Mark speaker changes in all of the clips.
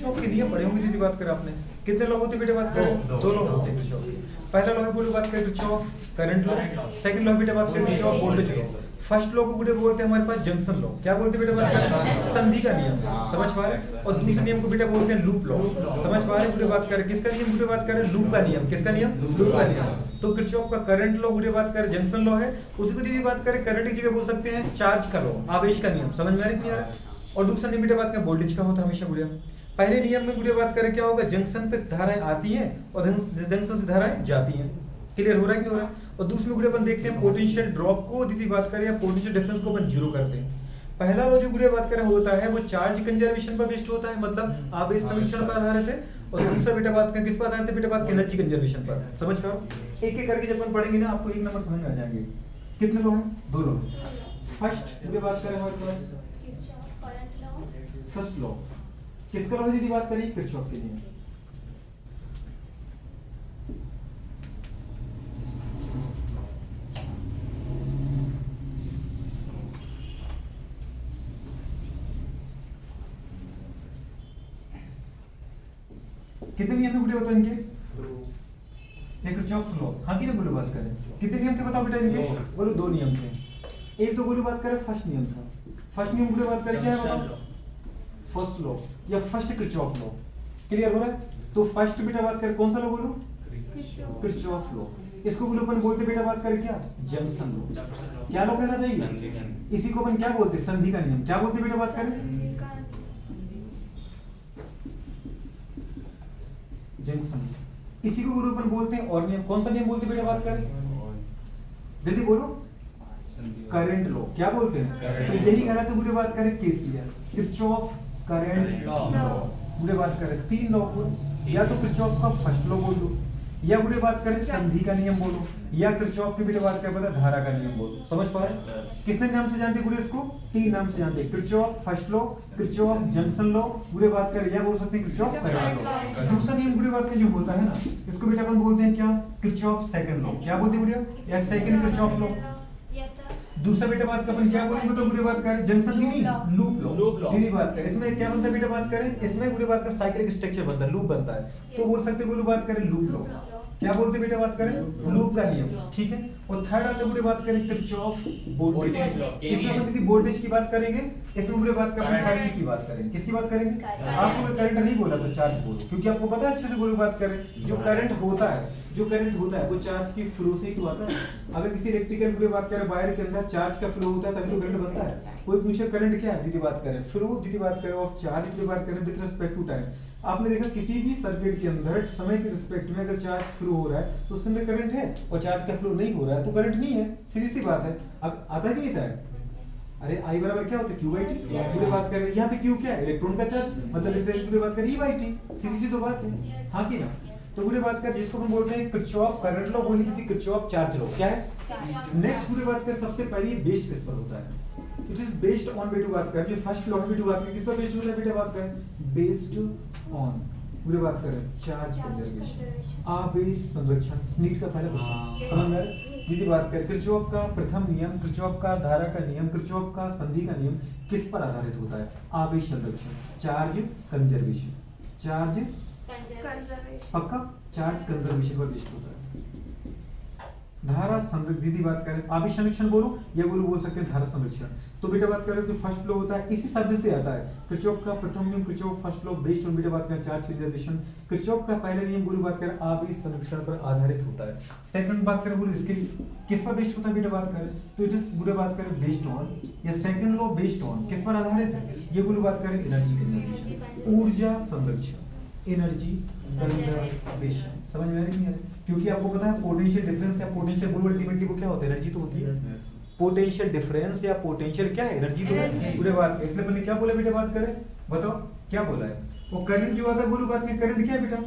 Speaker 1: Kirchhoff के नियम पढ़े होंगे दीदी, बात करें आपने कितने लॉ होते बेटे, बात करें दो लॉ होते हैं किरचॉफ के। पहला लॉ है बोलो बात करें Kirchhoff current law, second law बेटे बात करें Kirchhoff voltage law, first law को बेटे बोलते हैं हमारे पास जंक्शन लॉ, क्या बोलते हैं बेटे बात करें संधि का नियम, समझ पा रहे हैं, और दूसरे नियम को बेटे बोलते हैं लूप लॉ, समझ पा रहे हैं बेटे बात करें किसका नियम बेटे बात करें लूप का नियम, किसका नियम लूप का नियम। तो किरचॉफ का करंट लॉ बेटे बात करें जंक्शन लॉ है, उसी को दीदी बात करें करंट की जगह बोल सकते हैं चार्ज का लॉ, आवेश का नियम, समझ में आ रहा है। और दूसरा नियम बेटे बात करें वोल्टेज का होता है हमेशा गुड़िया। पहले नियम में गुड़िया बात करें क्या होगा, जंक्शन पे धाराएं आती हैं और जंक्शन से धाराएं जाती हैं, क्लियर हो रहा है कि नहीं हो रहा है। और दूसरे में गुड़िया अपन देखते हैं पोटेंशियल ड्रॉप को दीदी बात करें या पोटेंशियल डिफरेंस को अपन जीरो करते हैं। पहला लॉ जो गुड़िया बात करें होता है वो चार्ज कंजर्वेशन पर बेस्ड होता है, मतलब आवेश संरक्षण पर आधारित है, और दूसरा बेटा बात करें किस पर आधारित है बेटा बात एनर्जी कंजर्वेशन पर, समझ पाओ। एक एक करके जब अपन पढ़ेंगे ना आपको एक नंबर समझ में आ जाएंगे। कितने लॉ हैं, दो लॉ। फर्स्ट गुड़िया बात करें हमारे पास फर्स्ट लॉ किसका लॉ है दीदी बात करें किरचॉफ के नियम। कितने नियम थे गुड़िया बताओ इनके, एक किरचॉफ लॉ, हाँ की ना गुरु बात करें कितने नियम थे बताओ बेटा इनके, बोलो दो नियम थे। एक तो गुरु बात करें फर्स्ट नियम था, फर्स्ट नियम गुरु बात करें क्या है बताओ, फर्स्ट लॉ या फर्स्ट किरचॉफ लॉ, क्लियर हो रहा है। तो फर्स्ट बेटा बात करें कौन सा लॉ बोलो, किरचॉफ लॉ, इसको बोलो अपन बोलते बेटा बात करें क्या जंक्शन लॉ, क्या लॉ कहना चाहिए, इसी को अपन क्या बोलते संधि का नियम, क्या बोलते बेटा बात करें जंक्शन, इसी को गुरु अपन बोलते हैं और नियम, कौन सा नियम बोलते बेटा बात करें, जल्दी बोलो करंट लॉ, क्या बोलते हैं, तो यही कहलाते गुरु बात करें केसीएल किरचॉफ करंट लॉ। गुरु बात करें तीन लॉ को, या तो किरचॉफ का फर्स्ट लॉ बोलो, या गुरु बात करें संधि का नियम बोलो, या किरचॉफ की बेटा बात करें पता धारा का नियम बोलो, समझ पा रहे। किसने नाम से जानते गुरु इसको, तीन नाम से जानते, Kirchhoff first law, Kirchhoff junction law, गुरु बात करें या बोल सकते हैं किरचॉफ करंट लॉ। दूसरा नियम गुरु बात करें जो होता है ना इसको बेटा अपन बोलते हैं क्या किरचॉफ सेकंड लॉ, क्या बोलते हैं गुरु या सेकंड किरचॉफ लॉ। दूसरा बेटा बात का अपन क्या बोलेंगे तो गुरु बात करें जंक्शन की नहीं लूप लॉ, दीदी बात करें इसमें क्या बनता है बेटा बात करें, इसमें गुरु बात का साइक्लिक स्ट्रक्चर बनता है, लूप बनता है, तो बोल सकते गुरु बात करें लूप लॉ, क्या बोलते बेटा बात करें लूप का नियम, ठीक है। और थर्ड आता है बात करें किरचॉफ वोल्टेज, इसमें अपन यदि वोल्टेज की बात करेंगे, इसमें पूरे बात करेंगे करंट की बात करेंगे, किसकी बात करेंगे, आपको करंट नहीं बोला तो चार्ज बोलो, क्योंकि आपको पता है अच्छे से गुरु बात करें जो करंट होता है, जो करंट होता है वो चार्ज की फ्लो से ही तो आता है। अगर किसी इलेक्ट्रिकल की बात करें वायर के अंदर चार्ज का फ्लो होता है तभी तो करंट बनता है। कोई पूछे करंट क्या है, दीदी बात करें फ्लो, दीदी बात करें ऑफ चार्ज की बात करें विद रिस्पेक्ट टू टाइम। आपने देखा किसी भी सर्किट के अंदर समय के रिस्पेक्ट में अगर चार्ज फ्लो हो रहा है तो उसके अंदर करंट है, और चार्ज का फ्लो नहीं हो रहा है तो करंट नहीं है, सीधी सी बात है। अब आता है कि नहीं था, अरे आई बराबर क्या होता है क्यू बाई टी, पूरे बात कर रहे हैं यहाँ पे क्यू क्या है इलेक्ट्रॉन का चार्ज, मतलब लिखते हैं पूरे बात कर ई बाई टी, सीधी सी तो बात है, हाँ की ना। तो पूरे बात कर जिसको हम बोलते हैं किरचॉफ करंट लॉ, वही थी किरचॉफ चार्ज लॉ, क्या है। नेक्स्ट पूरे बात कर सबसे पहले बेस्ड किस पर होता है, इट इज बेस्ड ऑन बेटू बात कर, जो फर्स्ट लॉ बेटू बात कर किस पर बेस्ड होता है बेटा बात कर बेस्ड ऑन पूरे बात करें चार्ज कंजर्वेशन, आवेश संरक्षण, नीट का पहला क्वेश्चन समझ में आ रहा है। सीधी बात करें किरचॉफ का प्रथम नियम, किरचॉफ का धारा का नियम, किरचॉफ का संधि का नियम किस पर आधारित होता है, आवेश संरक्षण, चार्ज कंजर्वेशन, चार्ज पक्का चार्ज कंजर्वेशन पर बेस्ड होता है। धारा संरक्षण, दीदी बात करें आवेश संरक्षण बोलो या बोल सकते हैं धारा संरक्षण। तो बेटा बात करें जो फर्स्ट लॉ होता है इसी शब्द से आता है, किरचॉफ का प्रथम नियम, Kirchhoff first law based on बेटा बात करें चार्ज कंजर्वेशन, किरचॉफ का पहला नियम गुरु बात करें आवेश संरक्षण पर आधारित होता है। सेकंड बात करें बोलो इसके किस पर बेस्ड होता है बेटा बात करें, तो इट इज गुरु बात करें बेस्ड ऑन या सेकंड लॉ बेस्ड ऑन किस पर आधारित है, ये गुरु बात करें एनर्जी कंजर्वेशन, ऊर्जा संरक्षण, एनर्जी कंजर्वेशन, समझ में आ रही है। क्योंकि आपको पता है पोटेंशियल डिफरेंस या पोटेंशियल बोलो अल्टीमेटली वो क्या होता है, एनर्जी तो होती है। पोटेंशियल डिफरेंस या पोटेंशियल क्या है, एनर्जी तो है पूरे बात। इसलिए मैंने क्या बोला बेटा बात करें, बताओ क्या बोला है। वो करंट जो आता है पूरी बात में, करंट क्या है बेटा,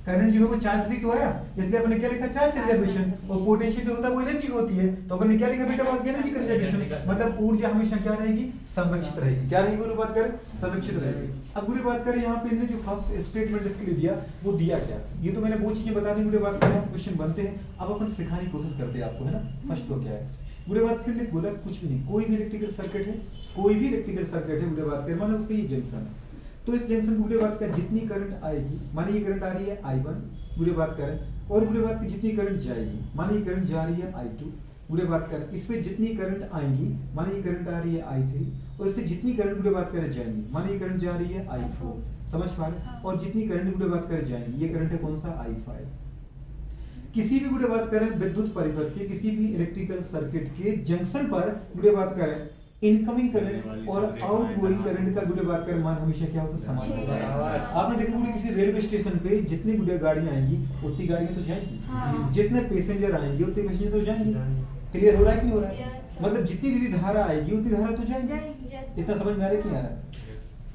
Speaker 1: करंट जो है वो चार्ज से तो आया, इसलिए अपने क्या लिखा चार्ज कंजर्वेशन, और पोटेंशियल जो होता है वो एनर्जी होती है, तो अपने क्या लिखा बेटा बात एनर्जी कंजर्वेशन, मतलब ऊर्जा हमेशा क्या रहेगी संरक्षित रहेगी, क्या रहेगी गुरु बात करें संरक्षित रहेगी। अब गुरु बात करें यहाँ पे इन्होंने जो फर्स्ट स्टेटमेंट इसके लिए दिया वो दिया क्या, ये तो मैंने वो चीजें बता दी गुरु बात करें, क्वेश्चन बनते हैं, अब अपन सिखाने की कोशिश करते हैं आपको, है ना। फर्स्ट तो क्या है गुरु बात फिर बोला कुछ भी नहीं, कोई भी इलेक्ट्रिकल सर्किट है, कोई भी इलेक्ट्रिकल सर्किट है गुरु बात करें, मतलब उसका ये जंक्शन है, तो इस जंक्शन की वीडियो बात करें, जितनी करंट आएगी, माने ये करंट आ रही है I1, वीडियो बात करें, और वीडियो बात करें जितनी करंट जाएगी, माने ये करंट जा रही है I2, वीडियो बात करें, इस पे जितनी करंट आएंगी, माने ये करंट आ रही है I3, और इससे जितनी करंट वीडियो बात करें जाएंगी, माने ये करंट जा रही है I4, समझ पा रहे, और जितनी करंट वीडियो बात करें जाएंगी, ये करंट है कौन सा I5। किसी भी वीडियो बात करें विद्युत परिपथ के किसी भी इलेक्ट्रिकल सर्किट के जंक्शन पर वीडियो बात करें, इनकमिंग करंट और आउटगोइंग करंट का वीडियो बात करें मान हमेशा क्या होता है, समान होता है। आपने देखा होगा किसी रेलवे स्टेशन पे जितनी वीडियो गाड़ियां आएंगी उतनी गाड़ियां तो जाएंगी, जितने पैसेंजर आएंगे उतने पैसेंजर तो जाएंगे। क्लियर हो रहा है कि नहीं हो रहा है? मतलब जितनी दीदी धारा आएगी उतनी धारा तो जाएंगे। इतना समझ में आ रहा है कि नहीं आ रहा है?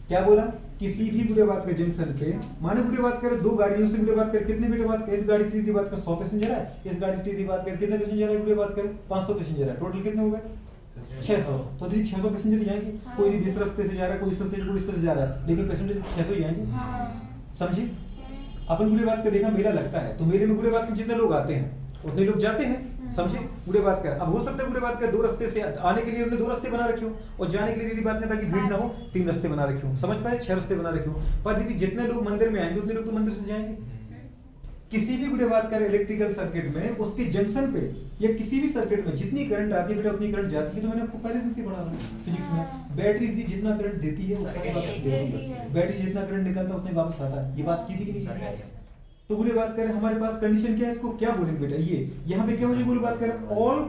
Speaker 1: क्या बोला, किसी भी वीडियो बात कर जंक्शन पे, माने वीडियो बात करें दो गाड़ियों से वीडियो बात कर, कितने वीडियो बात कर, इस गाड़ी से सीधी बात कर 100 पैसेंजर है, इस गाड़ी से सीधी बात कर कितने पैसेंजर है, वीडियो बात कर 500 पैसेंजर है, टोटल कितने हो गए 600। तो दीदी 600 पैसेंजर जाएंगे, कोई भी इस रास्ते से जा रहा है, कोई इस रास्ते से, कोई इस रास्ते से जा रहा है, लेकिन पैसेंजर 600 जाएंगे। समझी? अपन वीडियो बात कर देखा मेला लगता है, तो मेले में वीडियो बात कर जितने लोग आते हैं उतने लोग जाते हैं। समझे? वीडियो बात कर, अब हो सकता है वीडियो बात कर दो रास्ते से आने के लिए उन्होंने 2 रास्ते बना रखे हो, और जाने के लिए दीदी बात नहीं ताकि भीड़ ना हो 3 रास्ते बना रखे हो, समझ पा रहे, 6 रास्ते बना रखे हो। पर दीदी जितने लोग मंदिर में आएंगे उतने लोग तो मंदिर से जाएंगे। किसी भी वीडियो बात करें इलेक्ट्रिकल सर्किट में, उसके जंक्शन पे या किसी भी सर्किट में जितनी करंट आती है बेटा उतनी करंट जाती है। तो मैंने आपको पहले से पढ़ा था फिजिक्स में, बैटरी भी जितना करंट देती है उतना ही वापस देती है, बैटरी जितना करंट निकलता है उतना ही वापस आता है। ये बात की थी कि नहीं? तो वीडियो बात करें हमारे पास कंडीशन क्या है, इसको क्या बोलेंगे बेटा, ये यहाँ पे क्या हो जाएगी, बात करें ऑल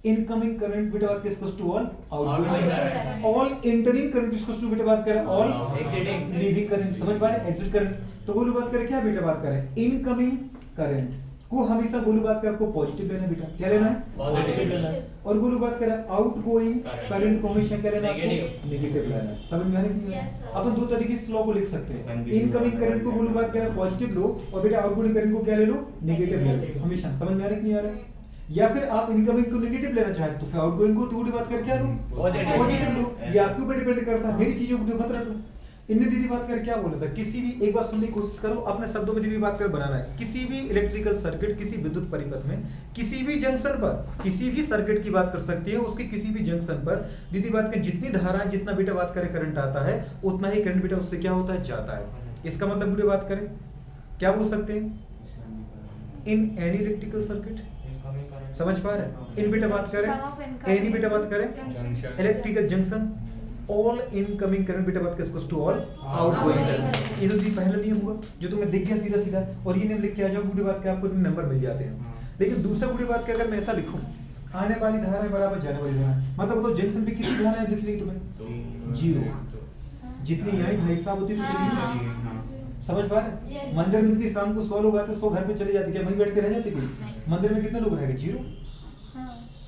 Speaker 1: इनकमिंग करंट बेटा बात किसको to all outgoing, all entering current किसको टू बेटा बात करें ऑल एग्जिटिंग लीविंग करंट, समझ पा रहे, एग्जिट करंट। तो गोलू बात करें क्या बेटा बात करें, इनकमिंग करंट को हमेशा गोलू बात करें आपको पॉजिटिव लेना है बेटा, क्या लेना है, पॉजिटिव लेना है। और गोलू बात करें आउटगोइंग करंट को हमेशा क्या लेना है, नेगेटिव लेना है। समझ में आ रही है? अपन दो तरीके से लॉ को लिख सकते हैं, इनकमिंग करंट को गोलू बात करें पॉजिटिव लो, और बेटा आउटगोइंग करंट को क्या ले लो, नेगेटिव ले लो, हमेशा। समझ में आ रहा है कि नहीं आ रहा है? या फिर आप इनकमिंग को नेगेटिव लेना चाहते तो फिर आउटगोइंग को थोड़ी बात कर क्या लो, पॉजिटिव लो। ये आपके ऊपर डिपेंड करता है, मेरी चीजों को मत रखो। इनने दीदी बात कर क्या बोला था, किसी भी, एक बात सुनने की कोशिश करो, अपने शब्दों में दीदी बात कर बनाना है। किसी भी इलेक्ट्रिकल सर्किट, किसी विद्युत परिपथ में, किसी भी जंक्शन पर, किसी भी सर्किट की बात कर सकती है, उसके किसी भी जंक्शन पर दीदी बात कर जितनी धारा, जितना बेटा बात करें करंट आता है उतना ही करंट बेटा उससे क्या होता है, जाता है। इसका मतलब वीडियो बात करें क्या बोल सकते हैं, इन एनी इलेक्ट्रिकल सर्किट, समझ पा रहे, इन बेटा बात करें, एनी बेटा बात करें electrical junction, all incoming current बेटा बात किसको टू ऑल आउटगोइंग करंट। ये तो जी पहला नियम हुआ जो तुम्हें दिख गया सीधा सीधा, और ये नियम लिख के आ जाओ, वीडियो बात के आपको नंबर मिल जाते हैं। लेकिन दूसरा वीडियो बात के अगर मैं ऐसा लिखूं, आने वाली धारा बराबर जाने वाली धारा, मतलब तो जंक्शन पे किसी धारा दिख रही तुम्हें, 0, जितनी आई भाई साहब उतनी तो चली जाएगी। समझ पा रहे? मंदिर में यदि शाम को 100 लोग आते 100 घर पे चले जाते, क्या वहीं बैठ के रह जाते? मंदिर में कितने लोग रहेंगे, 0।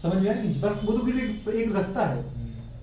Speaker 1: समझ में आ रही? बस वो तो एक रास्ता है।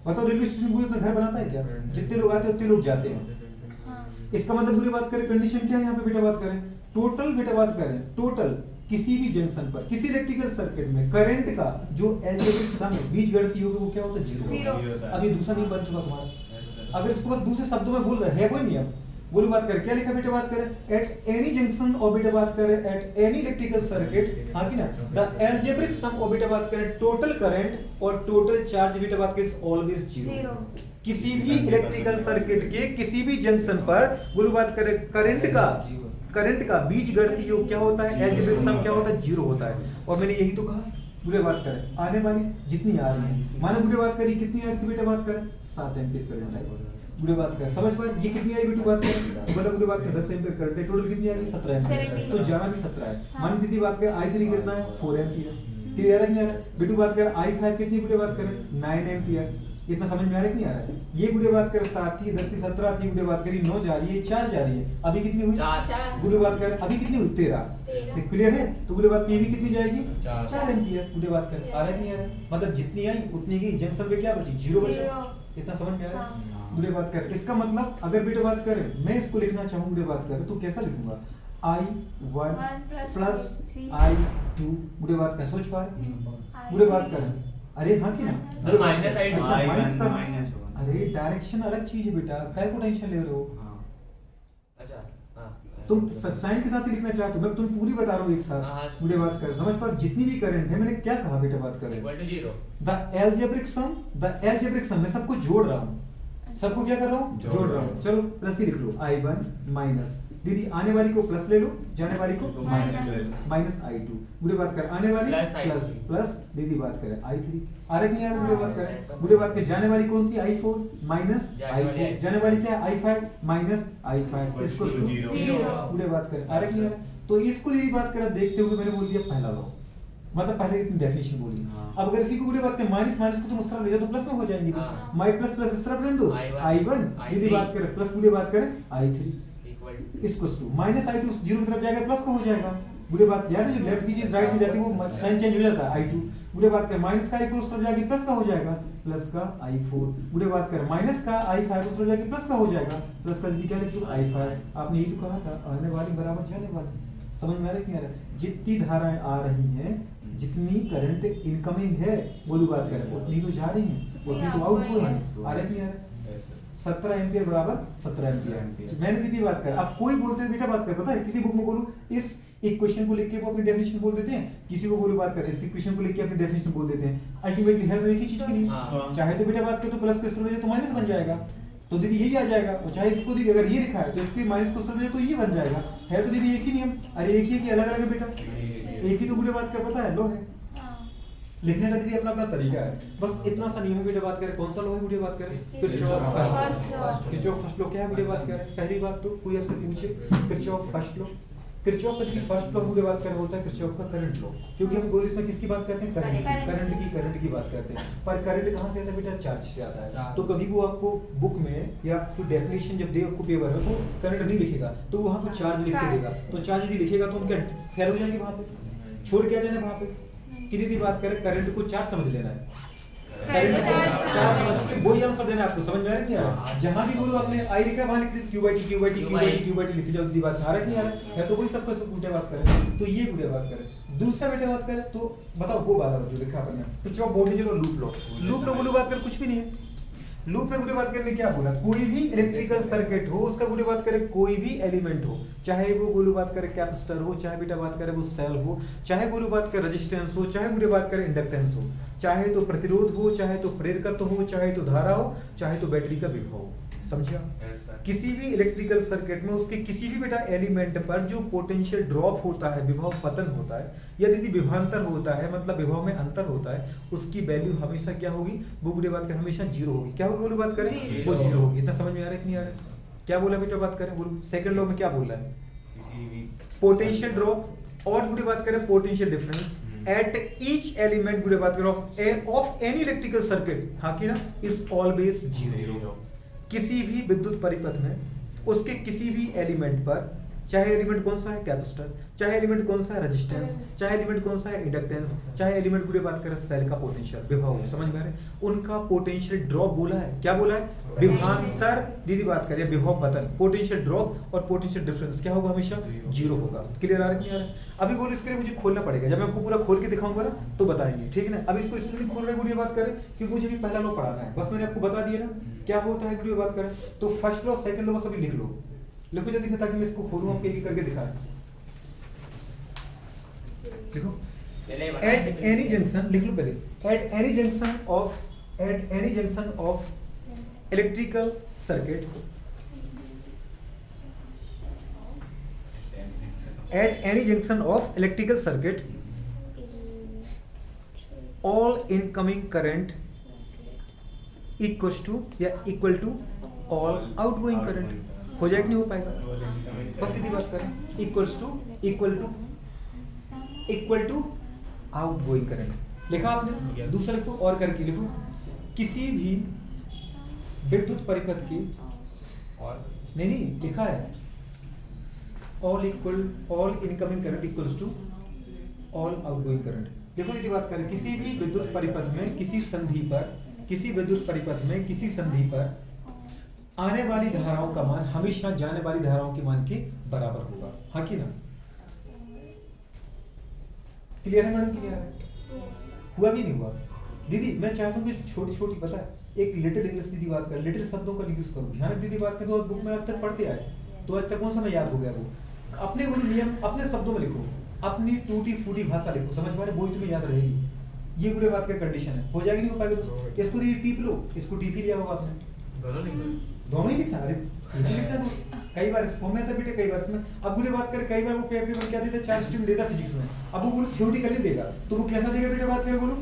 Speaker 1: बताओ रेलवे स्टेशन कोई अपना घर बनाता है क्या? जितने लोग आते हैं उतने लोग जाते हैं। इसका मतलब पूरी बात करें, कंडीशन क्या है यहाँ पे बेटा बात करें, टोटल बेटा बात करें, टोटल किसी भी जंक्शन पर, किसी इलेक्ट्रिकल सर्किट में करंट का जो एल्जेब्रिक सम है, बीजगणित योग, वो क्या होता है, 0। अभी दूसरा नियम बन चुका तुम्हारा। अगर इसको बस दूसरे शब्दों में बोल रहे हैं, कोई नियम बोलो बात करें, क्या लिखा बेटा बात करें, एट एनी जंक्शन और बेटा बात करें एट एनी इलेक्ट्रिकल सर्किट, हाँ कि ना, द एल्जेब्रिक सम और बेटा बात करें टोटल करंट और टोटल चार्ज बेटा बात करें ऑलवेज 0। किसी भी इलेक्ट्रिकल सर्किट के किसी भी जंक्शन पर बोलो बात करें करंट का बीजगणित योग क्या होता है, एल्जेब्रिक सम क्या होता है, 0 होता है। और मैंने यही तो कहा, बुरे बात करें आने वाली जितनी आ रही है, मानो बुरे बात करी कितनी आ रही थी बेटा बात करें, 7 एम्पीयर करंट है, बुरे बात कर, समझ पाए, ये कितनी आई बेटी बात करें, बोला बुरे बात कर 10 एम्पीयर करंट है, टोटल कितनी आएगी 17 एम्पीयर, तो जाना भी 17 है। मान दीदी बात करें I3 कितना है, 4 एम्पीयर, क्लियर है नहीं आ रहा? बेटू बात करें I5 कितनी बुरे बात करें, 9 एम्पीयर। इतना समझ में आ रहा है कि नहीं आ रहा है? ये बुरे बात करें 7 थी, 10 थी, 17 थी, बुरे बात करी 9 जा रही है, 4 जा रही है, अभी कितनी हुई 4। बुरे बात करें अभी कितनी हुई 13, तो क्लियर है? तो बुरे बात की भी कितनी जाएगी 4 एम्पीयर, बुरे बात करें आ रहा है नहीं आ रहा है? मतलब जितनी आई उतनी गई, जंक्शन पे क्या बची, 0 बचा। इतना समझ में आ रहा है? बुरे बात कर, इसका मतलब अगर बेटा बात करें मैं इसको लिखना चाहूँ बुरे बात करें तो कैसा लिखूंगा, I1 प्लस I2, बुरे बात कर, सोच पा रहे बुरे बात करें, अरे हाँ कि ना,
Speaker 2: माइनस
Speaker 1: माइनस, अरे डायरेक्शन अलग चीज है बेटा, काय को टेंशन ले रहे हो? अच्छा तुम सब साइन के साथ ही लिखना चाहते हो, मैं तुम पूरी बता रहा हूँ एक साथ, बुरे बात कर, समझ पर जितनी भी करंट है, मैंने क्या कहा बेटा बात करें, द एल्जेब्रिक सम मैं सबको जोड़ रहा हूँ, सबको क्या कर रहा हूँ, जोड़ रहा हूँ। चलो प्लस ही लिख लो, I1 माइनस, दीदी आने वाली को प्लस ले लो, जाने वाली को माइनस I2। बुढ़े बात कर, आने वाली प्लस प्लस, दीदी बात करें I3। आ रहा नहीं यार, बुढ़े बात करें, बुढ़े बात के जाने वाली कौन सी, I4 माइनस I4, जाने वाली क्या है, I5 माइनस I5, इसको 0। बुढ़े बात करें, आ रहा नहीं यार। तो इसको यही बात कर देखते हुए मैंने बोल दिया पहला लॉ, मतलब पहले इतनी डेफिनेशन बोली। अब अगर इसी को बुढ़े बात करें माइनस माइनस को तुम उस तरफ ले जाओ तो प्लस में हो जाएंगे, माइ प्लस प्लस इस तरफ रहने दो, I1 दीदी बात करें प्लस, बुढ़े बात करें I3 इसको टू माइनस I2 जीरो की तरफ जाएगा प्लस का हो जाएगा। बुढ़े बात यार जो लेफ्ट की चीज राइट में जाती है वो साइन चेंज हो जाता है, I2 बुढ़े बात करें माइनस का I4 उस तरफ जाके प्लस का हो जाएगा, प्लस का I4 बुढ़े बात करें माइनस का I5 उस तरफ जाके प्लस का हो जाएगा, प्लस का दीदी क्या लिख दो I5। आपने यही तो कहा था आने वाली बराबर जाने वाली, समझ में आ रहा है कि नहीं आ रहा? जितनी धाराएं आ रही हैं, जितनी करंट इनकमिंग है बोलू बात करें उतनी तो जा रही हैं, उतनी तो आउटगोइंग है, आ रहा है कि नहीं आ रहा? 17 एम्पियर बराबर 17 एम्पियर। मैंने दीदी बात कर, अब कोई बोलते हैं बेटा बात कर, पता है किसी बुक में बोलूं इस इक्वेशन को लिख के वो अपनी डेफिनेशन बोल देते हैं, किसी को बोलूं बात कर इस इक्वेशन को लिख के अपनी डेफिनेशन बोल देते हैं, अल्टीमेटली है तो एक ही चीज की नहीं। चाहे तो बेटा बात कर तो प्लस के तरफ तो माइनस बन जाएगा, तो दीदी यही आ जाएगा, और चाहे इसको दीदी अगर ये लिखा है तो इसके माइनस को तरफ तो ये बन जाएगा, है तो दीदी एक ही नियम। अरे एक ही है कि अलग अलग है बेटा, एक ही तो बुढ़े बात का पता है लो है, लिखने का दीदी अपना अपना तरीका है, बस इतना सा नियम है बेटा बात करें। कौन सा लो है बुढ़े बात करें, किरचॉफ फर्स्ट लो। क्या है बुढ़े बात करें, पहली बात तो कोई आपसे पूछे किरचॉफ फर्स्ट लो, किरचॉफ का देखिए फर्स्ट लॉ बुढ़े बात कर होता है किरचॉफ का करंट लॉ, क्योंकि हम गोली इसमें किसकी बात करते हैं, करंट की बात करते हैं। पर करंट कहाँ से आता है बेटा, चार्ज से आता है। तो कभी वो आपको बुक में या कोई डेफिनेशन जब दे आपको पेपर में तो करंट नहीं लिखेगा, तो वहाँ पे चार्ज लिख के देगा, तो चार्ज यदि लिखेगा तो हम क्या फेल हो जाएंगे वहाँ पे, छोड़ के आ जाना वहाँ पे। कि दीदी बात करें करंट को चार्ज समझ लेना है, करंट को चार्ज समझ के वही आंसर देना है आपको, समझ में आ रहा है क्या? जहां भी बोलो आपने आई लिखा वहां लिख दीजिए Q/T लिखते जाओ, दीदी बात आ रहा है कि नहीं आ रहा है? तो वही सबको सब उल्टे बात करें, तो ये बुढ़े बात करें। दूसरा बेटे बात करें तो बताओ वो वाला जो लिखा आपने किरचॉफ वोल्टेज और लूप लो बोलो बात कर, कुछ भी नहीं है। लूप में बुढ़े बात करने क्या बोला, कोई भी इलेक्ट्रिकल सर्किट हो उसका बुढ़े बात करे कोई भी एलिमेंट हो, चाहे वो बोलो बात करे कैपेसिटर हो, चाहे बेटा बात करे वो सेल हो, चाहे बोलो बात करे रेजिस्टेंस हो, चाहे बुढ़े बात करे इंडक्टेंस हो, चाहे तो प्रतिरोध हो, चाहे तो प्रेरकत्व हो, चाहे तो धारा हो, चाहे तो बैटरी का विभव हो, समझा? किसी भी इलेक्ट्रिकल सर्किट में उसके किसी भी बेटा एलिमेंट पर जो पोटेंशियल ड्रॉप होता है, विभव पतन होता है, या यदि विभवांतर होता है मतलब विभव में अंतर होता है, उसकी वैल्यू हमेशा क्या होगी, वो बुढ़े बात करें हमेशा जीरो होगी। क्या होगी बोलो बात करें, वो जीरो होगी। इतना समझ में आ रहा है कि नहीं आ रहा है? क्या बोला बेटा बात करें, बोलो सेकंड लॉ में क्या बोला है, पोटेंशियल ड्रॉप और बुढ़े बात करें potential difference at each element बुढ़े बात करें ऑफ एनी इलेक्ट्रिकल सर्किट, हाँ की ना, इज ऑलवेज जीरो। किसी भी विद्युत परिपथ में उसके किसी भी एलिमेंट पर, चाहे एलिमेंट कौन सा है कैपेसिटर, चाहे एलिमेंट कौन सा है रेजिस्टेंस, चाहे एलिमेंट कौन सा है इंडक्टेंस, चाहे एलिमेंट पूरे बात करें सेल का पोटेंशियल विभव, समझ में आ रहा है? उनका पोटेंशियल ड्रॉप बोला है, क्या बोला है, विभवांतर दीदी बात करें विभव पतन, पोटेंशियल ड्रॉप और पोटेंशियल डिफरेंस क्या होगा, हमेशा जीरो होगा। क्लियर आ रहा है कि नहीं आ रहा है? अभी बोलो इसके लिए मुझे खोलना पड़ेगा, जब मैं आपको पूरा खोल के दिखाऊंगा ना तो बताएंगे, ठीक है ना? अब इसको इसलिए नहीं खोल रहे गुड़िया बात करें क्योंकि मुझे भी पहला लॉ पढ़ाना है, बस मैंने आपको बता दिया ना क्या होता है गुड़िया बात करें। तो फर्स्ट लॉ सेकंड लॉ बस अभी लिख लो, लिखो जल्दी ताकि मैं इसको खोलूं आपके एक करके दिखाएं। देखो एट एनी जंक्शन, लिख लो पहले, at any junction of electrical circuit, at any junction of electrical circuit all incoming current equals to या equal to all outgoing current, हो जाएगा नहीं हो पाएगा, बस सीधी बात करें equal to outgoing current लिखा आपने। दूसरा लिखो और करके लिखो, किसी भी विद्युत परिपथ की नहीं लिखा है all incoming current equals to all outgoing current। देखो ये बात करें, किसी भी विद्युत परिपथ में किसी संधि पर, किसी विद्युत परिपथ में किसी संधि पर आने वाली धाराओं का मान हमेशा जाने वाली धाराओं के मान के बराबर होगा, हाँ कि ना? क्लियर है मैडम? क्लियर है? हुआ भी नहीं हुआ? दीदी मैं चाहता हूँ कि छोटी छोटी पता है एक लिटिल इंग्लिश दीदी बात कर, लिटिल शब्दों का यूज करो, ध्यान दीदी बात करें तो बुक में अब तक पढ़ते आए तो आज तक कौन सा में याद हो गया, वो अपने गुरु नियम अपने शब्दों में लिखो, अपनी टूटी फूटी भाषा लिखो, समझ पा रहे, वही तुम्हें याद रहेगी। ये बुरे बात का कंडीशन है, हो जाएगी नहीं हो पाएगा तो इसको टीप लो, इसको टीप ही लिया होगा आपने, दोनों ही लिखना। अरे लिखना तो कई बार इसमें आता बेटे, कई बार इसमें। अब बोले बात करें, कई बार वो पेपर में क्या देता, 4 स्ट्रीम देता फिजिक्स में। अब वो बोलो थ्योरेटिकली देगा, तो वो कैसा देगा बेटे, बात करें बोलो,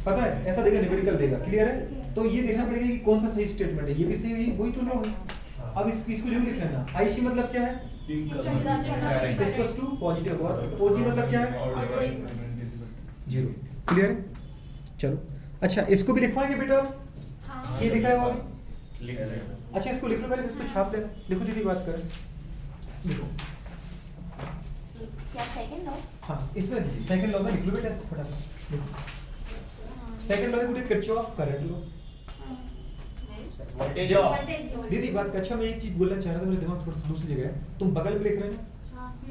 Speaker 1: पता है ऐसा देगा, न्यूमेरिकल देगा। क्लियर है? तो ये देखना पड़ेगा कि कौन सा सही स्टेटमेंट है, ये भी सही है, वही तो लो। अब इसको जो लिख लेना, आईसी मतलब क्या है, डिस्कस टू पॉजिटिव, और ओजी मतलब क्या है, 0। क्लियर है? चलो अच्छा, इसको भी लिखवाएंगे बेटा, ये लिखा है और अच्छा इसको लिख लो पहले, इसको छाप लेना। देखो दीदी बात करें, लिखो
Speaker 2: क्या सेकंड लॉ?
Speaker 1: हाँ इसमें सेकंड लॉ में लिख लो बेटा, इसको फटाफट लिखो। सेकंड लॉ है बेटा किरचॉफ करंट लॉ। दीदी बात कर, अच्छा मैं एक चीज बोलना चाह रहा था, मेरे दिमाग थोड़ा सा दूसरी जगह है। तुम बगल में लिख रहे हो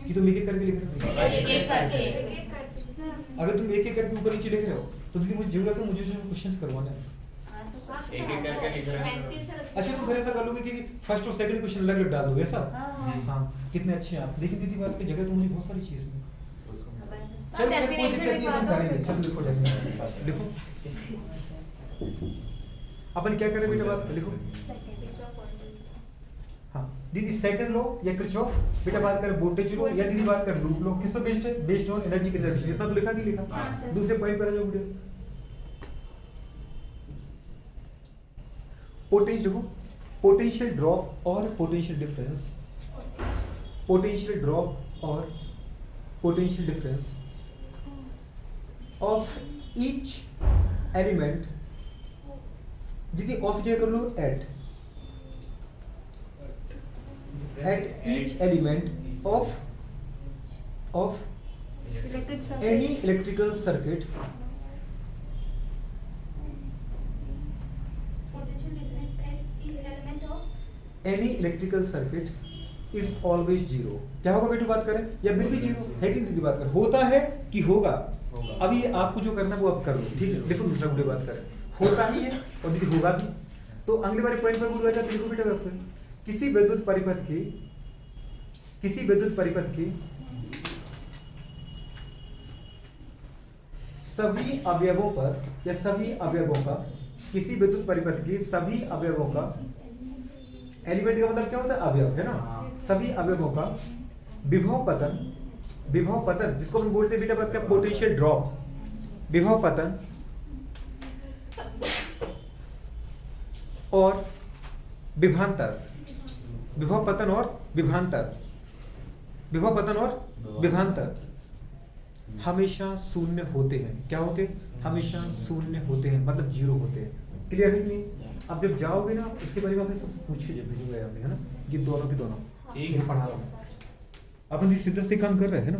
Speaker 1: कि तुम एक एक करके लिख रहे हो?
Speaker 2: एक करके।
Speaker 1: अगर तुम एक एक करके ऊपर नीचे लिख रहे हो तो दीदी मुझे जरूरत है, मुझे जो क्वेश्चंस करवाना है।
Speaker 3: एक एक करके लिख रहे हैं।
Speaker 1: अच्छा तो फिर ऐसा कर लोगे कि फर्स्ट और सेकंड क्वेश्चन अलग अलग डाल दोगे ऐसा? हाँ कितने अच्छे हैं आप। देखिए दीदी बात की जगह तो मुझे बहुत सारी चीज है। चलो फिर कोई दिक्कत नहीं है, हम करेंगे। चलो लिखो डेफिनेटली लिखो। अपन क्या करें बेटा, बात लिखो। हाँ दीदी सेकंड लॉ या किरचॉफ, बेटा बात करें वोल्टेज लॉ या दीदी बात करें लूप लॉ, किस पर बेस्ड है, बेस्ड ऑन एनर्जी कंजर्वेशन। इतना तो लिखा नहीं लिखा? दूसरे पॉइंट पर आ जाओ बेटा। पोटेंशियल देखो, पोटेंशियल ड्रॉप और पोटेंशियल डिफरेंस, पोटेंशियल ड्रॉप और potential difference of each element. दीदी ऑफ जो कर लो at each element of any electrical circuit any electrical circuit is always 0। क्या होगा बेटू बात करें, या बिल भी 0 है कि दीदी बात करें, होता है कि होगा? अभी आपको जो करना है वो आप कर लो, ठीक है? देखो दूसरा बुढ़े बात करें, होता ही है और दीदी होगा भी। तो अगले बारे पॉइंट पर बोल रहा था, देखो बेटा बात करें, किसी विद्युत परिपथ की सभी अवयवों पर या सभी अवयवों का, किसी विद्युत परिपथ की सभी अवयवों का, एलिमेंट का मतलब क्या होता है, अवयव है ना, सभी अवयवों का विभव पतन जिसको हम बोलते हैं बेटा बात क्या, पोटेंशियल ड्रॉप, विभव पतन और विभवांतर, विभव पतन और विभवांतर हमेशा शून्य होते हैं। क्या होते हैं? हमेशा शून्य होते हैं, मतलब 0 होते हैं। क्लियर है नहीं? अब जब जाओगे ना इसके बारे में सबसे पूछिए, जब भेजूंगा यहाँ पे, है ना, ये दोनों के दोनों ये पढ़ा रहा हूँ। अपन सीधा से काम कर रहे हैं ना।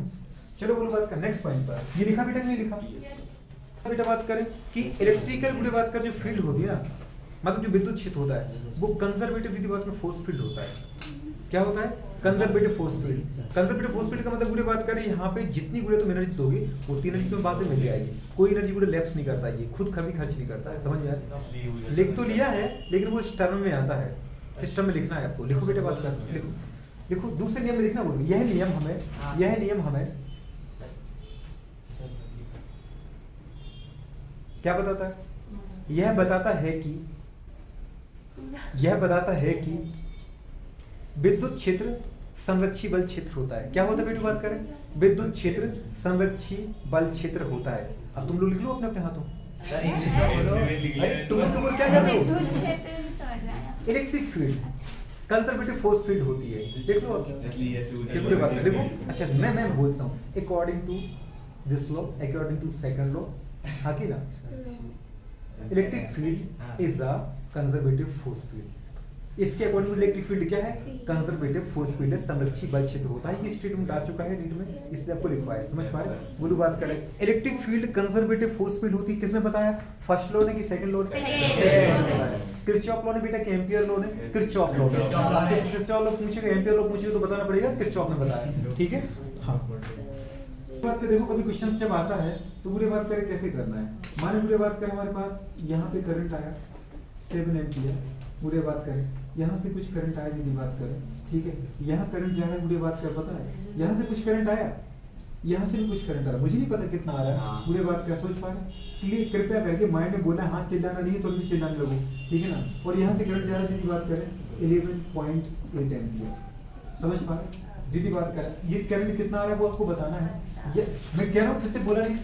Speaker 1: चलो बोलो बात कर नेक्स्ट पॉइंट पर, ये लिखा बेटा नहीं लिखा? बेटा बात करें कि इलेक्ट्रिकल बुढ़े बात कर जो फील्ड होती है ना, मतलब जो विद्युत क्षेत्र होता है वो कंजर्वेटिव की बात में फोर्स फील्ड होता है। क्या होता है? Conservative force field. Conservative force field का मतलब बुढ़े बात करें यहाँ पे जितनी गुड़े तुम एनर्जी दोगे उतनी एनर्जी तुम्हें बाद में मिल जाएगी। कोई एनर्जी गुड़े लैप्स नहीं करता, ये खुद कभी खर्च नहीं करता है। समझ में आया? लिख तो लिया है लेकिन वो इस टर्म में आता है, इस टर्म में लिखना है आपको। लिखो बेटे बात कर, लिखो लिखो दूसरे नियम में लिखना बोलो। यह नियम हमें क्या बताता है? यह बताता है कि विद्युत क्षेत्र संरक्षी बल क्षेत्र होता है। क्या होता है बेटी बात करें? विद्युत क्षेत्र संरक्षी बल क्षेत्र होता है। अब तुम लोग लिख लो अपने अपने हाथों। तुम क्या कर रहे हो? Electric field conservative force field होती है। देख लो देखो। अच्छा मैं बोलता हूँ according to this law, according to second law, हाँ की ना, electric field is a conservative force field. इसके अकॉर्डिंग इलेक्ट्रिक फील्ड क्या है? कंजर्वेटिव फोर्स फील्ड है, संरक्षी बल क्षेत्र होता है। ये स्टेटमेंट आ चुका है नीट में, इसलिए आपको लिखवाया है। समझ पा रहे? बोलो बात करें, electric field conservative force field होती है। किसने बताया? फर्स्ट लॉ ने कि सेकंड लॉ ने? किरचॉफ लॉ ने बेटा कि एम्पियर लॉ ने? किरचॉफ लॉ ने। किरचॉफ लॉ पूछेगा, एम्पियर लॉ पूछेगा तो बताना पड़ेगा किरचॉफ ने बताया। ठीक है, हाँ बात कर। देखो कभी क्वेश्चन जब आता है तो पूरे बात करें कैसे करना है। माने पूरे बात करें हमारे पास यहाँ पे करंट आया 7 एम्पियर, पूरे बात करें यहाँ से कुछ करंट आया, दीदी बात करें, ठीक है, यहाँ करंट जा रहा है, पूरे बात कर, पता है यहाँ से कुछ करंट आया यहाँ से भी कुछ करंट आ रहा है, मुझे नहीं पता कितना आ रहा है,
Speaker 2: हाँ।
Speaker 1: पूरे बात क्या सोच पा रहे हैं? प्लीज कृपया करके माइंड में बोला हाथ चिल्लाना नहीं है, तो भी चिल्लाने लगो, ठीक है ना। और यहाँ से करंट जा रहा है, दीदी बात करें 11.8 एम्पियर, समझ पा रहे हैं? दीदी बात करें ये करंट कितना आ रहा है वो आपको बताना है। ये मैं कह रहा हूँ, फिर से बोला नहीं,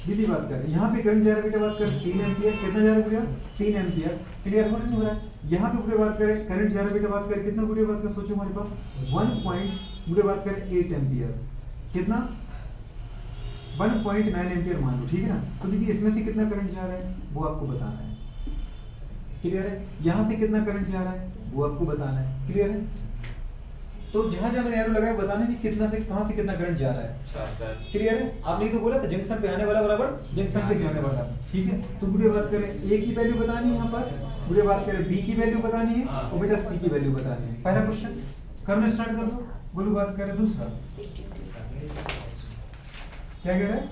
Speaker 1: दीदी बात करें यहाँ पे करंट जा रहा है, बेटा बात करें 3 एम्पियर, कितना जा रहा है भैया 3 एम्पियर, क्लियर हो नहीं हो रहा है? यहाँ पे पूरे बात करें करंट जा रहा है, बेटा बात करें कितना, पूरे बात कर सोचो हमारे पास 1.8 एम्पियर, कितना 1.9 एम्पियर मान लो, ठीक है ना। तो दीदी इसमें से कितना करंट जा रहा है वो आपको बताना है, क्लियर है? यहाँ से कितना करंट जा रहा है वो आपको बताना है, क्लियर है? तो जहां जहां मैंने एरो लगाया बताना है कि कितना से कहां से कितना करंट जा रहा है, क्लियर है? आपने तो बोला था जंक्शन पे आने वाला बराबर जंक्शन पे जाने वाला, ठीक है। तो बुढ़े बात करें ए की वैल्यू बतानी है, यहाँ पर बुढ़े बात करें बी की वैल्यू बतानी है और बेटा सी की वैल्यू बतानी है। पहला क्वेश्चन करना स्टार्ट कर दो, बोलो बात करें दूसरा क्या कह रहा है,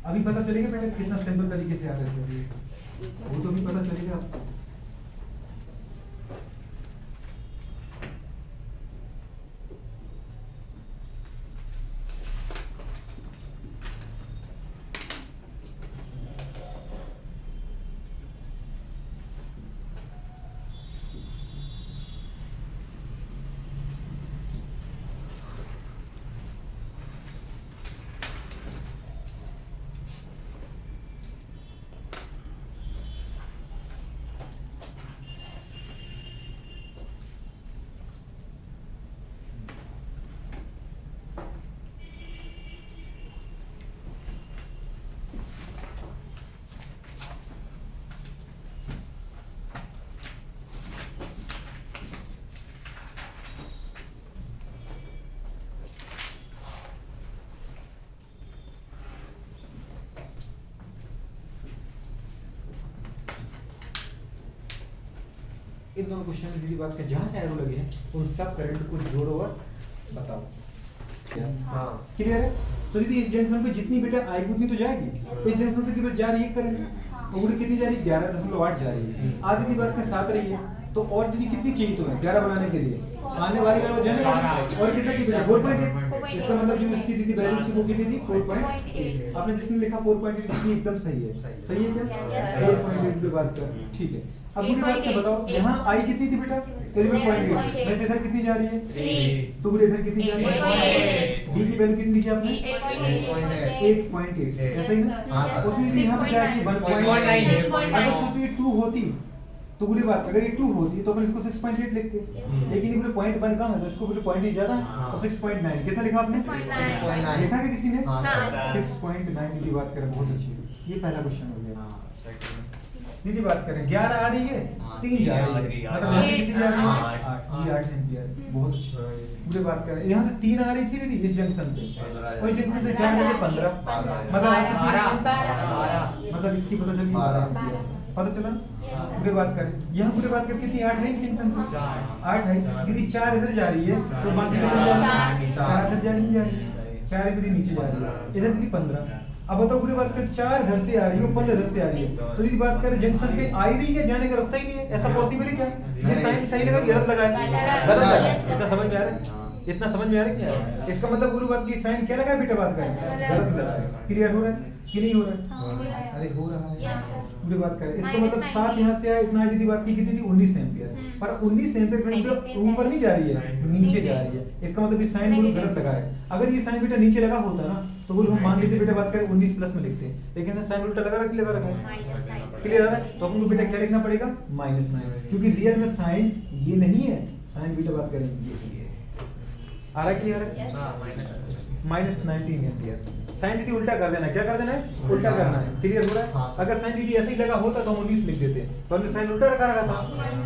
Speaker 1: अभी पता चलेगा बेटा कितना सिंपल तरीके से आ रहे थे, वो तो भी पता चलेगा आपको। इन दोनों क्वेश्चन में दीदी बात कर जहाँ जहाँ एरो लगे हैं उन सब करंट को जोड़ो और बताओ,
Speaker 3: हाँ।
Speaker 1: क्लियर है? तो दीदी इस जंक्शन पे जितनी बेटा आएगी उतनी तो जाएगी, इस जंक्शन से केवल जा रही है करंट, और कितनी जा रही है 11.8 जा रही है, आधी दीदी बात का 7 रही है, तो और दीदी कितनी चाहिए तुम्हें 11 बनाने के लिए, आने वाली करंट जाने वाली और कितना चाहिए बेटा 4.8, इसका मतलब जो इसकी दीदी वैल्यू थी वो कितनी थी 4.8, आपने जिसने लिखा 4.8 एकदम सही है, सही है क्या? 4.8 की बात कर, ठीक है। अब मुझे बात क्या बताओ, यहाँ आई कितनी थी बेटा 11.8, वैसे इधर कितनी जा रही है 3, तो इधर कितनी जा रही है डी की वैल्यू कितनी दी थी आपने 8.8, ऐसा ही ना? उसमें भी यहाँ पे जा रही है 1.9, अगर सोचो ये 2 होती तो बुरी बात, अगर ये 2 होती तो अपन इसको 6.8 लिखते, लेकिन ये पॉइंट 1 कम है तो इसको बोले पॉइंट ही ज्यादा, तो 6.9 कितना लिखा आपने 6.9 लिखा क्या किसी ने 6.9 की बात करें, बहुत अच्छी, ये पहला क्वेश्चन हो गया। दीदी बात करें 11 आ रही है 3 जा रही है, मतलब यहाँ से कितनी जा रही है 8, ये 8 एम्पियर, बहुत अच्छी। मुझे बात करें यहाँ से 3 आ रही थी दीदी इस जंक्शन पे, और जंक्शन से जा रही है 15, मतलब मतलब इसकी पता चली 12 एम्पियर, पता चला? मुझे बात करें यहाँ मुझे बात करें कितनी 8 है इस जंक्शन पे 8 है दीदी, 4 इधर जा रही है तो बाकी 4 इधर जा रही है, 4 दीदी नीचे जा रही है, इधर दीदी 15। अब बताओ पूरी बात कर 4 घर से आ रही है 15 घर से आ रही है, तो दीदी बात करें जंक्शन पे आ ही रही है, जाने का रास्ता ही नहीं है, ऐसा पॉसिबल है क्या? ये साइन सही लगा गलत लगा है, गलत लगा, इतना समझ में आ रहा है, इतना समझ में आ रहा है क्या? इसका मतलब पूरी बात की साइन क्या लगा है बेटा बात करें गलत लगा है, क्लियर हो रहा है कि नहीं हो रहा है? अरे हो रहा है, पूरी बात करें इसका मतलब 7 यहाँ से आया इतना दीदी बात की कितनी थी 19 एम्पियर, पर 19 एम्पियर करंट ऊपर नहीं जा रही है नीचे जा रही है, इसका मतलब ये साइन बोलो गलत लगा है। अगर ये साइन बेटा नीचे लगा होता ना तो बोलो हम मान लेते बेटा बात करें 19 प्लस में लिखते, लेकिन साइन उल्टा लगा रखा है, क्लियर है ना? तो अपन को बेटा क्या लिखना पड़ेगा -9, क्योंकि रियल में साइन ये नहीं है, साइन बेटा बात करें ये आ रहा है, क्लियर है? -19 एम्पियर, साइन दीदी उल्टा कर देना, क्या कर देना है उल्टा करना है, क्लियर हो रहा है? अगर साइन दीदी ऐसे ही लगा होता तो हम 19 लिख देते, तो हमने साइन उल्टा रखा था,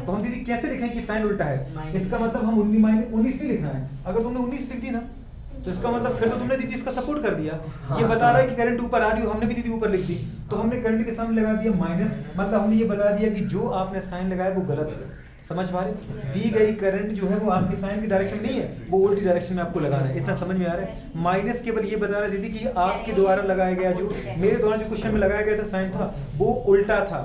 Speaker 1: तो हम दीदी कैसे लिखें कि साइन उल्टा है, इसका मतलब हम 19 नहीं लिखना है, अगर तुमने 19 लिख दी ना तो इसका मतलब फिर तो तुमने दीदी इसका सपोर्ट कर दिया, ये बता रहा है कि करंट ऊपर आ रही हो, हमने भी दीदी ऊपर लिख दी, तो हमने करंट के सामने लगा दिया माइनस, मतलब हमने ये बता दिया कि जो आपने साइन लगाया वो गलत है, समझ पा रहे? दी गई करंट जो है वो आपकी साइन की डायरेक्शन नहीं है, वो उल्टी डायरेक्शन में आपको लगाना है, इतना समझ में आ रहा है? माइनस केवल ये बता रहा है दीदी कि आपके द्वारा लगाया गया जो मेरे द्वारा जो क्वेश्चन में लगाया गया था साइन था वो उल्टा था,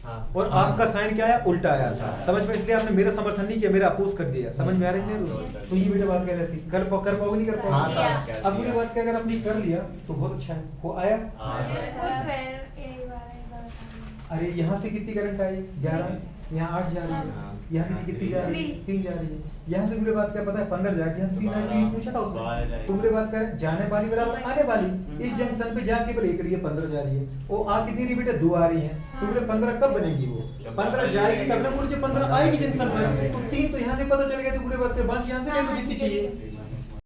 Speaker 3: हाँ।
Speaker 1: और आपका साइन क्या आया, उल्टा आया। समझ में, इसलिए आपने मेरा समर्थन नहीं किया, मेरा अपोज कर दिया। समझ में आ रही है तो ये बेटा बात कर ऐसी कर पाओगे नहीं कर
Speaker 3: हाँ
Speaker 1: पाओगे।
Speaker 3: सर।
Speaker 1: अब मुझे बात क्या, अगर आपने कर लिया तो बहुत अच्छा है, वो आया। अरे यहाँ से कितनी करंट आई, 11, यहाँ 8 जा रही है, यहाँ से कितनी जा रही है, 3 जा रही है। यहाँ से मुझे बात क्या पता है, 15 जा रही है, यहाँ से 3 आ रही है, पूछा था उसने। तो मुझे बात कर जाने वाली बराबर आने वाली, इस जंक्शन पे जाके पहले 1 रही है, 15 जा रही है। वो आ कितनी रही बेटा, 2 आ रही है। तो मुझे 15 कब बनेगी, वो 15 जाएगी तब ना मुझे 15 आएगी जंक्शन पर। तो 3 तो यहाँ से पता चल गया, तो मुझे बात कर 5 यहाँ से ले लो जितनी चाहिए।